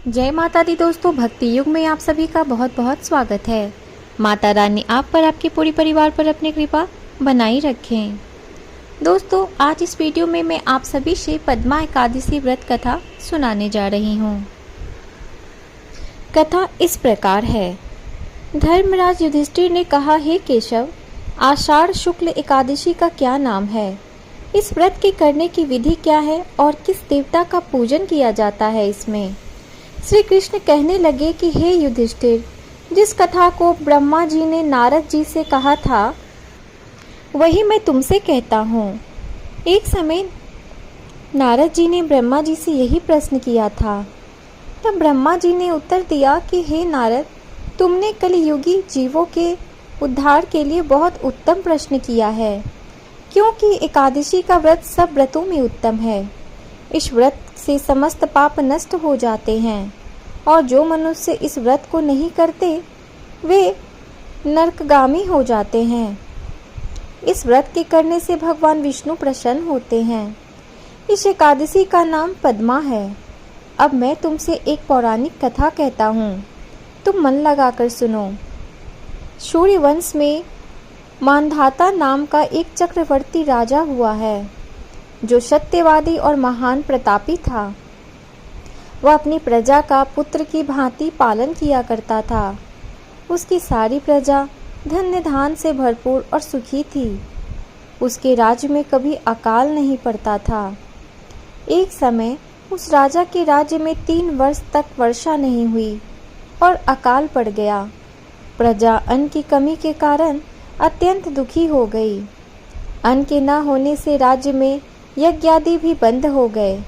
जय माता दी दोस्तों, भक्ति युग में आप सभी का बहुत बहुत स्वागत है। माता रानी आप पर, आपके पूरे परिवार पर अपनी कृपा बनाई रखें। दोस्तों, आज इस वीडियो में मैं आप सभी से पद्मा एकादशी व्रत कथा सुनाने जा रही हूँ। कथा इस प्रकार है। धर्मराज युधिष्ठिर ने कहा, हे केशव, आषाढ़ शुक्ल एकादशी का क्या नाम है? इस व्रत के करने की विधि क्या है और किस देवता का पूजन किया जाता है इसमें? श्री कृष्ण कहने लगे कि हे युधिष्ठिर, जिस कथा को ब्रह्मा जी ने नारद जी से कहा था वही मैं तुमसे कहता हूँ। एक समय नारद जी ने ब्रह्मा जी से यही प्रश्न किया था। तब ब्रह्मा जी ने उत्तर दिया कि हे नारद, तुमने कलियुगी जीवों के उद्धार के लिए बहुत उत्तम प्रश्न किया है, क्योंकि एकादशी का व्रत सब व्रतों में उत्तम है। इस व्रत से समस्त पाप नष्ट हो जाते हैं और जो मनुष्य इस व्रत को नहीं करते वे नरकगामी हो जाते हैं। इस व्रत के करने से भगवान विष्णु प्रसन्न होते हैं। इस एकादशी का नाम पद्मा है। अब मैं तुमसे एक पौराणिक कथा कहता हूँ, तुम मन लगाकर सुनो। सूर्य वंश में मानधाता नाम का एक चक्रवर्ती राजा हुआ है, जो सत्यवादी और महान प्रतापी था। वह अपनी प्रजा का पुत्र की भांति पालन किया करता था। उसकी सारी प्रजा धन्य धान से भरपूर और सुखी थी। उसके राज्य में कभी अकाल नहीं पड़ता था। एक समय उस राजा के राज्य में 3 वर्ष तक वर्षा नहीं हुई और अकाल पड़ गया। प्रजा अन्न की कमी के कारण अत्यंत दुखी हो गई। अन्न के न होने से राज्य में यज्ञ आदि भी बंद हो गए।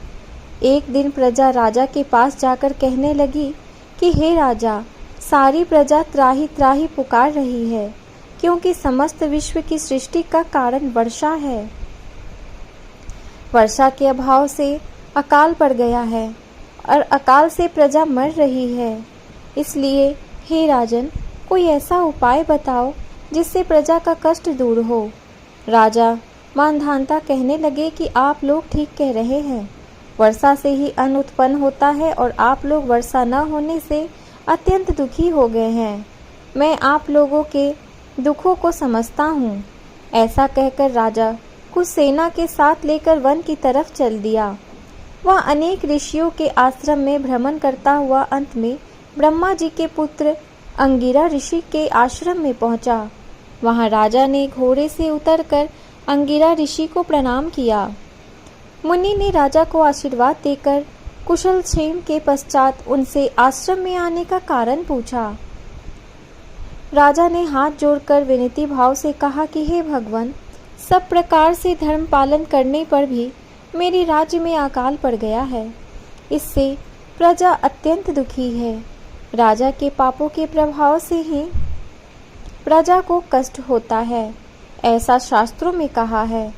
एक दिन प्रजा राजा के पास जाकर कहने लगी कि हे राजा, सारी प्रजा त्राही त्राही पुकार रही है, क्योंकि समस्त विश्व की सृष्टि का कारण वर्षा है। वर्षा के अभाव से अकाल पड़ गया है और अकाल से प्रजा मर रही है। इसलिए हे राजन, कोई ऐसा उपाय बताओ जिससे प्रजा का कष्ट दूर हो। राजा मानधाता कहने लगे कि आप लोग ठीक कह रहे हैं। वर्षा से ही अन्न उत्पन्न होता है और आप लोग वर्षा न होने से अत्यंत दुखी हो गए हैं। मैं आप लोगों के दुखों को समझता हूँ। ऐसा कहकर राजा कुछ सेना के साथ लेकर वन की तरफ चल दिया। वह अनेक ऋषियों के आश्रम में भ्रमण करता हुआ अंत में ब्रह्मा जी के पुत्र अंगिरा ऋषि के आश्रम में पहुंचा। वहां राजा ने घोड़े से उतरकर अंगिरा ऋषि को प्रणाम किया। मुनि ने राजा को आशीर्वाद देकर कुशल क्षेम के पश्चात उनसे आश्रम में आने का कारण पूछा। राजा ने हाथ जोड़कर विनती भाव से कहा कि हे भगवान, सब प्रकार से धर्म पालन करने पर भी मेरे राज्य में अकाल पड़ गया है। इससे प्रजा अत्यंत दुखी है। राजा के पापों के प्रभाव से ही प्रजा को कष्ट होता है। ऐसा शास्त्रों में कहा है।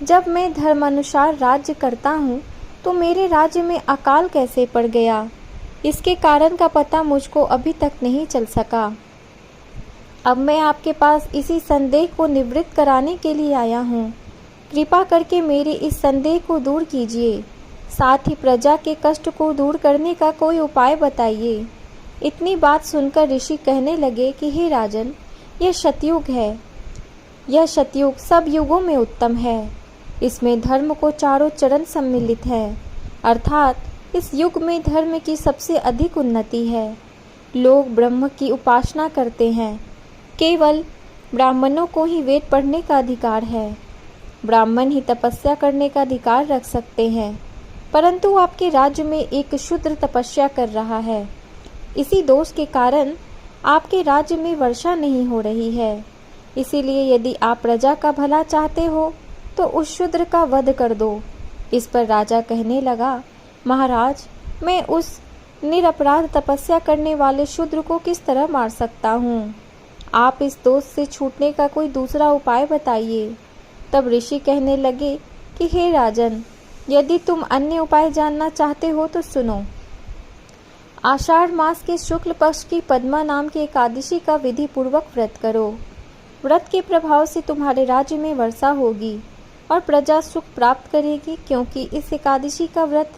जब मैं धर्मानुसार राज्य करता हूँ तो मेरे राज्य में अकाल कैसे पड़ गया, इसके कारण का पता मुझको अभी तक नहीं चल सका। अब मैं आपके पास इसी संदेह को निवृत्त कराने के लिए आया हूँ। कृपा करके मेरे इस संदेह को दूर कीजिए। साथ ही प्रजा के कष्ट को दूर करने का कोई उपाय बताइए। इतनी बात सुनकर ऋषि कहने लगे कि हे राजन, यह सतयुग है। यह सतयुग सब युगों में उत्तम है। इसमें धर्म को चारों चरण सम्मिलित है, अर्थात इस युग में धर्म की सबसे अधिक उन्नति है। लोग ब्रह्म की उपासना करते हैं। केवल ब्राह्मणों को ही वेद पढ़ने का अधिकार है। ब्राह्मण ही तपस्या करने का अधिकार रख सकते हैं, परंतु आपके राज्य में एक शूद्र तपस्या कर रहा है। इसी दोष के कारण आपके राज्य में वर्षा नहीं हो रही है। इसीलिए यदि आप प्रजा का भला चाहते हो तो उस शूद्र का वध कर दो। इस पर राजा कहने लगा, महाराज, मैं उस निरपराध तपस्या करने वाले शूद्र को किस तरह मार सकता हूँ? आप इस दोष से छूटने का कोई दूसरा उपाय बताइए। तब ऋषि कहने लगे कि हे राजन, यदि तुम अन्य उपाय जानना चाहते हो तो सुनो। आषाढ़ मास के शुक्ल पक्ष की पद्मा नाम की एकादशी का विधि पूर्वक व्रत करो। व्रत के प्रभाव से तुम्हारे राज्य में वर्षा होगी और प्रजा सुख प्राप्त करेगी, क्योंकि इस एकादशी का व्रत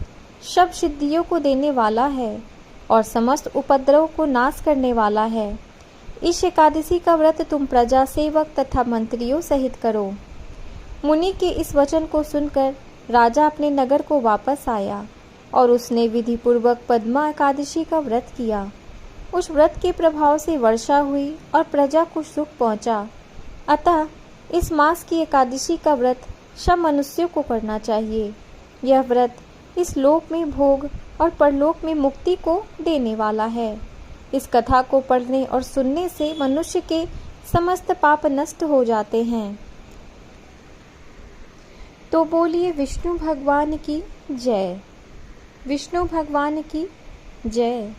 सब सिद्धियों को देने वाला है। और समस्त उपद्रव को नाश करने वाला है। इस एकादशी का व्रत तुम प्रजा, सेवक तथा मंत्रियों सहित करो। मुनि के इस वचन को सुनकर राजा अपने नगर को वापस आया और उसने विधि पूर्वक पद्मा एकादशी का व्रत किया। उस व्रत के प्रभाव से वर्षा हुई और प्रजा को सुख पहुंचा। अतः इस मास की एकादशी का व्रत सब मनुष्यों को करना चाहिए। यह व्रत इस लोक में भोग और परलोक में मुक्ति को देने वाला है। इस कथा को पढ़ने और सुनने से मनुष्य के समस्त पाप नष्ट हो जाते हैं। तो बोलिए विष्णु भगवान की जय। विष्णु भगवान की जय।